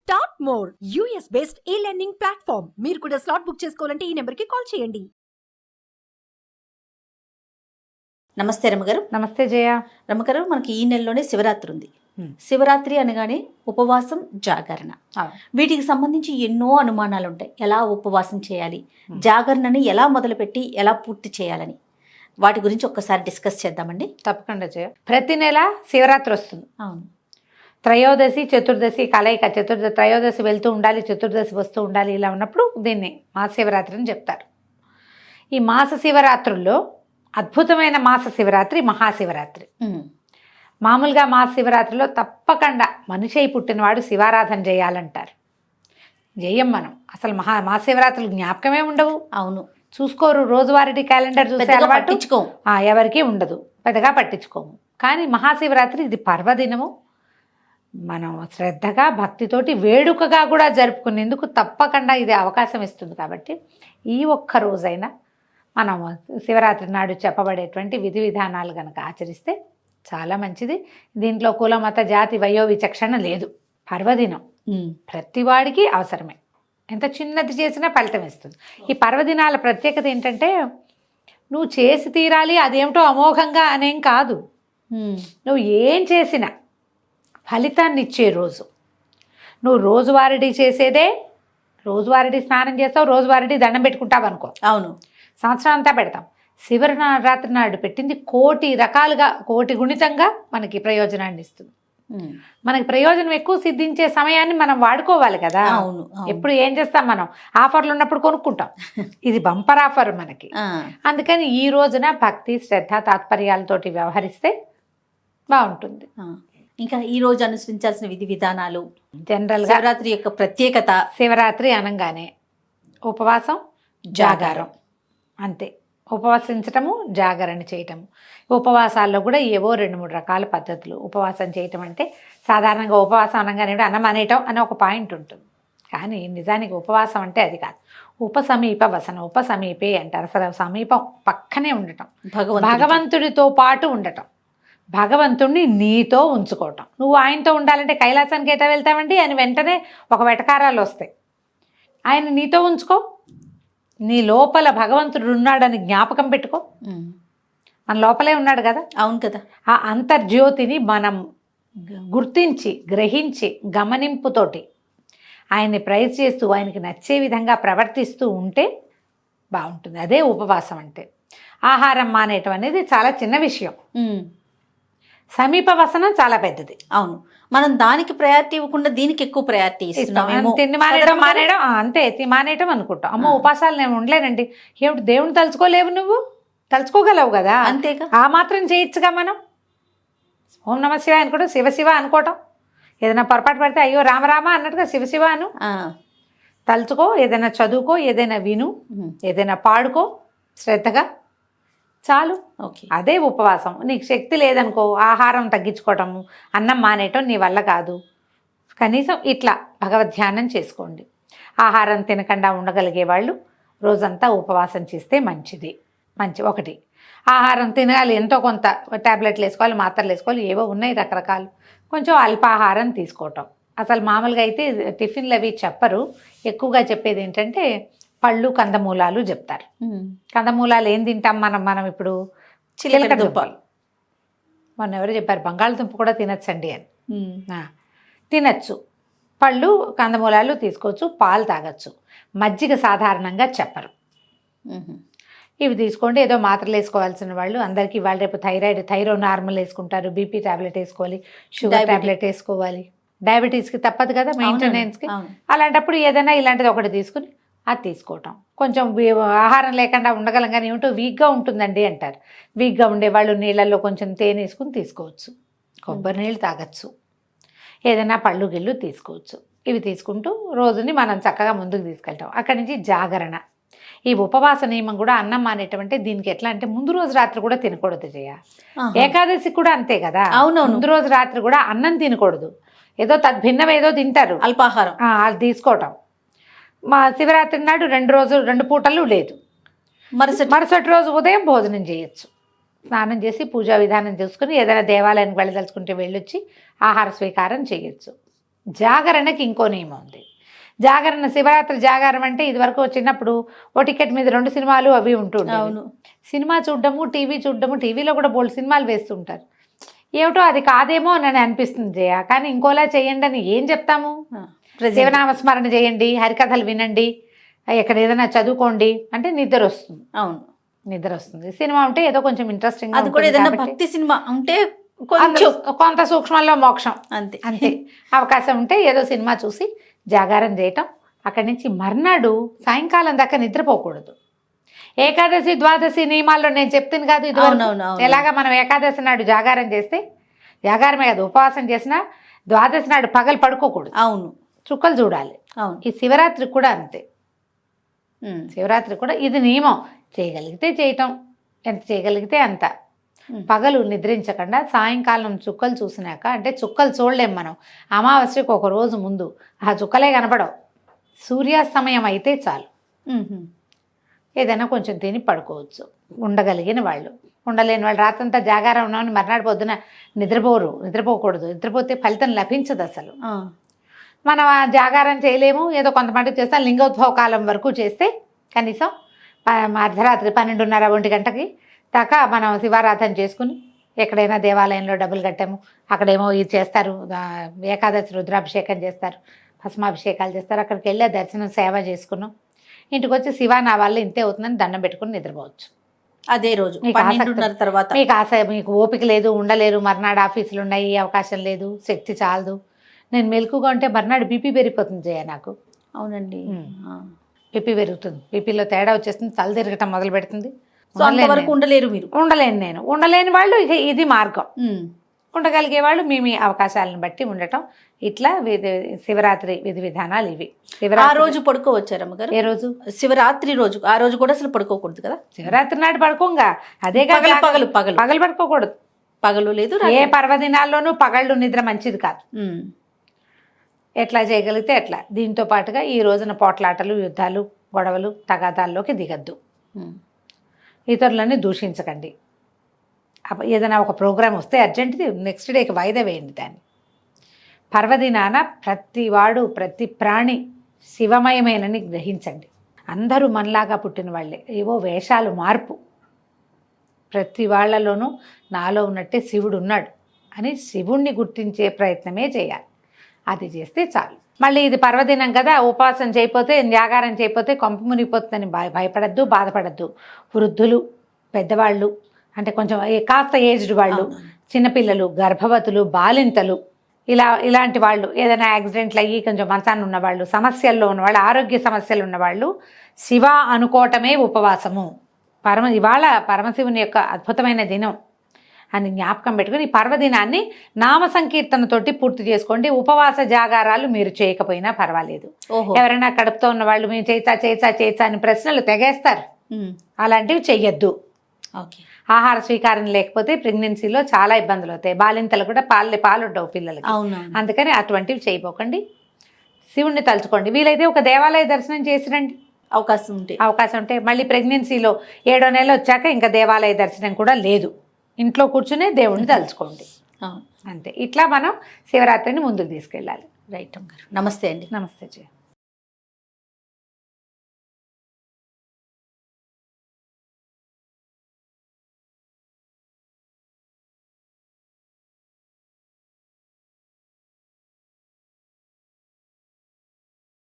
Start more US based ఈ learning platform. మీరు కూడా స్లాట్ బుక్ చేసుకోవాలంటే ఈ నెంబర్కి కాల్ చేయండి. నమస్తే రమగారు. నమస్తే జయ. రమగారు, మనకి ఈ నెలలోనే శివరాత్రి ఉంది. శివరాత్రి అనగానే ఉపవాసం, జాగరణ, వీటికి సంబంధించి ఎన్నో అనుమానాలు ఉంటాయి. ఎలా ఉపవాసం చేయాలి, జాగరణని ఎలా మొదలుపెట్టి ఎలా పూర్తి చేయాలని వాటి గురించి ఒక్కసారి డిస్కస్ చేద్దామండి. తప్పకుండా జయ. ప్రతి నెల శివరాత్రి వస్తుంది. అవును, త్రయోదశి చతుర్దశి కలయిక. త్రయోదశి వెళ్తూ ఉండాలి, చతుర్దశి వస్తూ ఉండాలి. ఇలా ఉన్నప్పుడు దీన్ని మహాశివరాత్రి అని చెప్తారు. ఈ మాస శివరాత్రుల్లో అద్భుతమైన మాస శివరాత్రి మహాశివరాత్రి. మామూలుగా మహాశివరాత్రిలో తప్పకుండా మనిషి అయి పుట్టినవాడు శివారాధన చేయాలంటారు. చేయం మనం. అసలు మహాశివరాత్రులు జ్ఞాపకమే ఉండవు. అవును, చూసుకోరు. రోజువారీ క్యాలెండర్ చూసే పట్టించుకోము, ఎవరికి ఉండదు, పెద్దగా పట్టించుకోము. కానీ మహాశివరాత్రి ఇది పర్వదినము. మనం శ్రద్ధగా భక్తితోటి వేడుకగా కూడా జరుపుకునేందుకు తప్పకుండా ఇది అవకాశం ఇస్తుంది. కాబట్టి ఈ ఒక్క రోజైనా మనం శివరాత్రి నాడు చెప్పబడేటువంటి విధి విధానాలు కనుక ఆచరిస్తే చాలా మంచిది. దీంట్లో కుల మత జాతి వయో విచక్షణ లేదు. పర్వదినం ప్రతివాడికి అవసరమే. ఎంత చిన్నది చేసినా ఫలితం ఇస్తుంది. ఈ పర్వదినాల ప్రత్యేకత ఏంటంటే నువ్వు చేసి తీరాలి అదేమిటో అమోఘంగా అనేం కాదు. నువ్వు ఏం చేసినా ఫలితాన్ని ఇచ్చే రోజు. నువ్వు రోజువారీ చేసేదే, రోజువారీ స్నానం చేస్తావు, రోజువారీ దండం పెట్టుకుంటావు అనుకో. అవును, సంవత్సరం అంతా పెడతాం. శివరాత్రి నాడు పెట్టింది కోటి రకాలుగా, కోటి గుణితంగా మనకి ప్రయోజనాన్ని ఇస్తుంది. మనకి ప్రయోజనం ఎక్కువ సిద్ధించే సమయాన్ని మనం వాడుకోవాలి కదా. అవును, ఎప్పుడు ఏం చేస్తాం మనం, ఆఫర్లు ఉన్నప్పుడు కొనుక్కుంటాం. ఇది బంపర్ ఆఫర్ మనకి. అందుకని ఈ రోజున భక్తి, శ్రద్ధ, తాత్పర్యాలతోటి వ్యవహరిస్తే బాగుంటుంది. ఇంకా ఈ రోజు అనుసరించాల్సిన విధి విధానాలు, జనరల్గా శివరాత్రి యొక్క ప్రత్యేకత. శివరాత్రి అనగానే ఉపవాసం, జాగారం, అంతే. ఉపవాసించటము, జాగరణ చేయటము. ఉపవాసాల్లో కూడా ఏవో 2-3 రకాల పద్ధతులు. ఉపవాసం చేయటం అంటే సాధారణంగా ఉపవాసం అనగానే అన్నం అనేయటం అనే ఒక పాయింట్ ఉంటుంది. కానీ నిజానికి ఉపవాసం అంటే అది కాదు. ఉపసమీప వసనం, ఉపసమీపే అంటారు. అసలు సమీపం, పక్కనే ఉండటం, భగవంతుడితో పాటు ఉండటం, భగవంతుడిని నీతో ఉంచుకోవటం. నువ్వు ఆయనతో ఉండాలంటే కైలాసానికి ఎటా వెళ్తావండి అని వెంటనే ఒక వెటకారాలు వస్తాయి. ఆయన నీతో ఉంచుకో. నీ లోపల భగవంతుడు ఉన్నాడని జ్ఞాపకం పెట్టుకో. మన లోపలే ఉన్నాడు కదా. అవును కదా. ఆ అంతర్జ్యోతిని మనం గుర్తించి, గ్రహించి, గమనింపుతోటి ఆయన్ని ప్రైజ్ చేస్తూ, ఆయనకి నచ్చే విధంగా ప్రవర్తిస్తూ ఉంటే బాగుంటుంది. అదే ఉపవాసం అంటే. ఆహారం మానేయటం అనేది చాలా చిన్న విషయం. సమీప వసనం చాలా పెద్దది. అవును, మనం దానికి ప్రయారిటీ ఇవ్వకుండా దీనికి ఎక్కువ ప్రయారిటీ ఇస్తున్నాం. తిండి మానేయడం అంతే. మానేయటం అనుకుంటాం. అమ్మ ఉపాసాలు నేను ఉండలేనండి. ఏమిటి, దేవుని తలుచుకోలేవు? నువ్వు తలుచుకోగలవు కదా, అంతేగా. ఆ మాత్రం చేయొచ్చుగా. మనం ఓం నమ శివ అనుకోవడం, శివశివ అనుకోవటం. ఏదైనా పొరపాటు పడితే అయ్యో రామరామ అన్నట్టుగా శివశివ అను. తలుచుకో, ఏదైనా చదువుకో, ఏదైనా విను, ఏదైనా పాడుకో శ్రద్ధగా, చాలు. ఓకే, అదే ఉపవాసం. నీకు శక్తి లేదనుకో, ఆహారం తగ్గించుకోవటము, అన్నం మానేయటం నీ వల్ల కాదు. కనీసం ఇట్లా భగవద్ధ్యానం చేసుకోండి. ఆహారం తినకుండా ఉండగలిగే వాళ్ళు రోజంతా ఉపవాసం చేస్తే మంచిది. ఒకటి, ఆహారం తినాలి, ఎంతో కొంత ట్యాబ్లెట్లు వేసుకోవాలి, మాత్రలు వేసుకోవాలి, ఏవో ఉన్నాయి రకరకాలు. కొంచెం అల్పాహారం తీసుకోవటం. అసలు మామూలుగా అయితే టిఫిన్లు అవి చెప్పరు. ఎక్కువగా చెప్పేది ఏంటంటే పళ్ళు, కందమూలాలు చెప్తారు. కందమూలాలు ఏం తింటాం మనం ఇప్పుడు? చిలకడ దుంపలు. మొన్న ఎవరు చెప్పారు బంగాళదుంప కూడా తినచ్చండి అని. తినచ్చు. పళ్ళు, కందమూలాలు తీసుకోవచ్చు, పాలు తాగొచ్చు. మజ్జిగ సాధారణంగా చెప్పరు. ఇవి తీసుకోండి. ఏదో మాత్రలు వేసుకోవాల్సిన వాళ్ళు అందరికీ ఇవాళ రేపు థైరో నార్మల్ వేసుకుంటారు, బీపీ ట్యాబ్లెట్ వేసుకోవాలి, షుగర్ ట్యాబ్లెట్ వేసుకోవాలి. డయాబెటీస్కి తప్పదు కదా, మెయింటెనెన్స్కి. అలాంటప్పుడు ఏదైనా ఇలాంటిది ఒకటి తీసుకుని అది తీసుకోవటం. కొంచెం ఆహారం లేకుండా ఉండగలం కానీ ఏమిటో వీక్గా ఉంటుందండి అంటారు. వీక్గా ఉండేవాళ్ళు నీళ్ళల్లో కొంచెం తేనె వేసుకుని తీసుకోవచ్చు, కొబ్బరి నీళ్ళు తాగొచ్చు, ఏదైనా పళ్ళు గిళ్ళు తీసుకోవచ్చు. ఇవి తీసుకుంటూ రోజుని మనం చక్కగా ముందుకు తీసుకెళ్తాం. అక్కడి నుంచి జాగరణ. ఈ ఉపవాస నియమం కూడా అన్నం మానేటంటే దీనికి ఎట్లా అంటే ముందు రోజు రాత్రి కూడా తినకూడదు జయ. ఏకాదశి కూడా అంతే కదా. అవును, ముందు రోజు రాత్రి కూడా అన్నం తినకూడదు. ఏదో తద్భిన్నం ఏదో తింటారు, అల్పాహారం అది తీసుకోవటం. మా శివరాత్రి నాడు 2 పూటలు లేదు. మరుసటి రోజు ఉదయం భోజనం చేయొచ్చు. స్నానం చేసి పూజా విధానం చేసుకుని ఏదైనా దేవాలయానికి వెళ్ళదలుచుకుంటే వెళ్ళొచ్చి ఆహార స్వీకారం చేయొచ్చు. జాగరణకి ఇంకో నియమం ఉంది. జాగరణ, శివరాత్రి జాగారం అంటే ఇదివరకు చిన్నప్పుడు ఓ టికెట్ మీద 2 సినిమాలు అవి ఉంటుండే. అవును. సినిమా చూడడము, టీవీ చూడడము, టీవీలో కూడా బోల్డ్ సినిమాలు వేస్తుంటారు. ఏమిటో అది కాదేమో అని అనిపిస్తుంది జయ. కానీ ఇంకోలా చేయండి అని ఏం చెప్తాము? శివనామస్మరణ చేయండి, హరికథలు వినండి, ఎక్కడ ఏదైనా చదువుకోండి అంటే నిద్ర వస్తుంది. అవును, నిద్ర వస్తుంది. సినిమా ఉంటే ఏదో కొంచెం ఇంట్రెస్టింగ్, అది కూడా ఏదైనా భక్తి సినిమా ఉంటే కొంచెం కొంత సూక్ష్మంలో మోక్షం అంతే అంతే. అవకాశం ఉంటే ఏదో సినిమా చూసి జాగారం చేయటం. అక్కడి నుంచి మర్నాడు సాయంకాలం దాకా నిద్రపోకూడదు. ఏకాదశి ద్వాదశి నియమాల్లో నేను చెప్తాను కాదు ఇది. ఎలాగా మనం ఏకాదశి నాడు జాగారం చేస్తే, జాగారమే కాదు ఉపవాసం చేసినా ద్వాదశి నాడు పగలు పడుకోకూడదు. అవును, చుక్కలు చూడాలి. అవును. ఈ శివరాత్రికి కూడా అంతే. శివరాత్రి కూడా ఇది నియమం. చేయగలిగితే చేయటం, ఎంత చేయగలిగితే అంత. పగలు నిద్రించకుండా సాయంకాలం చుక్కలు చూసినాక, అంటే చుక్కలు చూడలేం మనం, అమావాస్యకు ఒక రోజు ముందు ఆ చుక్కలే కనపడవు, సూర్యాస్తమయం అయితే చాలు. ఏదైనా కొంచెం తిని పడుకోవచ్చు ఉండగలిగిన వాళ్ళు. ఉండలేని వాళ్ళు రాత్రంతా జాగారం ఉన్నామని మర్నాడు పొద్దున నిద్రపోకూడదు. నిద్రపోతే ఫలితం లభించదు అసలు. మనం ఆ జాగారం చేయలేము, ఏదో కొంతమంది చేస్తాం. లింగోద్భవ కాలం వరకు చేస్తే కనీసం అర్ధరాత్రి 12:30, 1 గంటకి దాకా మనం శివారాధన చేసుకుని ఎక్కడైనా దేవాలయంలో డబ్బులు కట్టాము, అక్కడేమో ఇది చేస్తారు, ఏకాదశి రుద్రాభిషేకం చేస్తారు, భస్మాభిషేకాలు చేస్తారు, అక్కడికి వెళ్ళి దర్శనం సేవ చేసుకున్నాం, ఇంటికి వచ్చి శివ నా వల్ల ఇంతే అవుతుందని దండం పెట్టుకుని నిద్రపోవచ్చు. అదే రోజు 12:30 తర్వాత. మీకు ఆశ, మీకు ఓపిక లేదు, ఉండలేరు, మర్నాడు ఆఫీసులు ఉన్నాయి, అవకాశం లేదు, శక్తి చాలదు, నేను మెలకుగా ఉంటే మర్నాడు బీపీ పెరిగిపోతుంది జయ నాకు. అవునండి, బీపీ పెరుగుతుంది, బీపీలో తేడా వచ్చేస్తుంది, తల తిరగటం మొదలు పెడుతుంది. అంతవరకు ఉండలేరు మీరు. నేను ఉండలేని వాళ్ళు ఇక ఇది మార్గం. ఉండగలిగే వాళ్ళు మీ అవకాశాలను బట్టి ఉండటం. ఇట్లా శివరాత్రి విధి విధానాలు ఇవి. ఆ రోజు పడుకోవచ్చారమ్మగారు? ఏ రోజు? శివరాత్రి రోజు. ఆ రోజు కూడా అసలు పడుకోకూడదు కదా? శివరాత్రి నాడు పడుకోంగా, అదే పగలు పడుకోకూడదు. పగలు లేదు, ఏ పర్వదినాల్లోనూ పగళ్ళు నిద్ర మంచిది కాదు. ఎట్లా చేయగలిగితే ఎట్లా. దీంతో పాటుగా ఈ రోజున పోట్లాటలు, యుద్ధాలు, గొడవలు, తగాదాల్లోకి దిగద్దు. ఇతరులని దూషించకండి. ఏదైనా ఒక ప్రోగ్రాం వస్తే అర్జెంటుది నెక్స్ట్ డేకి వాయిదా వేయండి దాన్ని. పర్వదినాన ప్రతివాడు, ప్రతి ప్రాణి శివమయమేనని గ్రహించండి. అందరూ మనలాగా పుట్టిన వాళ్ళే, ఏవో వేషాలు మార్పు. ప్రతి వాళ్ళలోనూ నాలో ఉన్నట్టే శివుడు ఉన్నాడు అని శివుణ్ణి గుర్తించే ప్రయత్నమే చేయాలి. అది చేస్తే చాలు. మళ్ళీ ఇది పర్వదినం కదా, ఉపవాసం చేయకపోతే, జాగారం చేయకపోతే కొంప మునిగిపోతుందని భయపడద్దు, బాధపడద్దు. వృద్ధులు, పెద్దవాళ్ళు, అంటే కొంచెం కాస్త ఏజ్డ్ వాళ్ళు, చిన్నపిల్లలు, గర్భవతులు, బాలింతలు, ఇలాంటి వాళ్ళు, ఏదైనా యాక్సిడెంట్లు అయ్యి కొంచెం మంచాన్ని ఉన్నవాళ్ళు, సమస్యల్లో ఉన్నవాళ్ళు, ఆరోగ్య సమస్యలు ఉన్నవాళ్ళు శివ అనుకోవటమే ఉపవాసము. ఇవాళ పరమశివుని యొక్క అద్భుతమైన దినం అని జ్ఞాపకం పెట్టుకుని ఈ పర్వదినాన్ని నామ సంకీర్తనతోటి పూర్తి చేసుకోండి. ఉపవాస జాగారాలు మీరు చేయకపోయినా పర్వాలేదు. ఎవరైనా కడుపుతో ఉన్న వాళ్ళు మేము చేయిచా అని ప్రశ్నలు తెగేస్తారు, అలాంటివి చెయ్యొద్దు. ఆహార స్వీకారం లేకపోతే ప్రెగ్నెన్సీలో చాలా ఇబ్బందులు అవుతాయి. బాలింతలు కూడా పాలుండవు పిల్లలకి, అందుకని అటువంటివి చేయబోకండి. శివుణ్ణి తలుచుకోండి. వీలైతే ఒక దేవాలయ దర్శనం చేసిరండి, అవకాశం ఉంటే. మళ్ళీ ప్రెగ్నెన్సీలో 7వ నెల వచ్చాక ఇంకా దేవాలయ దర్శనం కూడా లేదు, ఇంట్లో కూర్చునే దేవుణ్ణి తలుచుకోండి అంతే. ఇట్లా మనం శివరాత్రిని ముందుకు తీసుకెళ్ళాలి. రైట్ అమ్మగారు. నమస్తే అండి. నమస్తే జయ.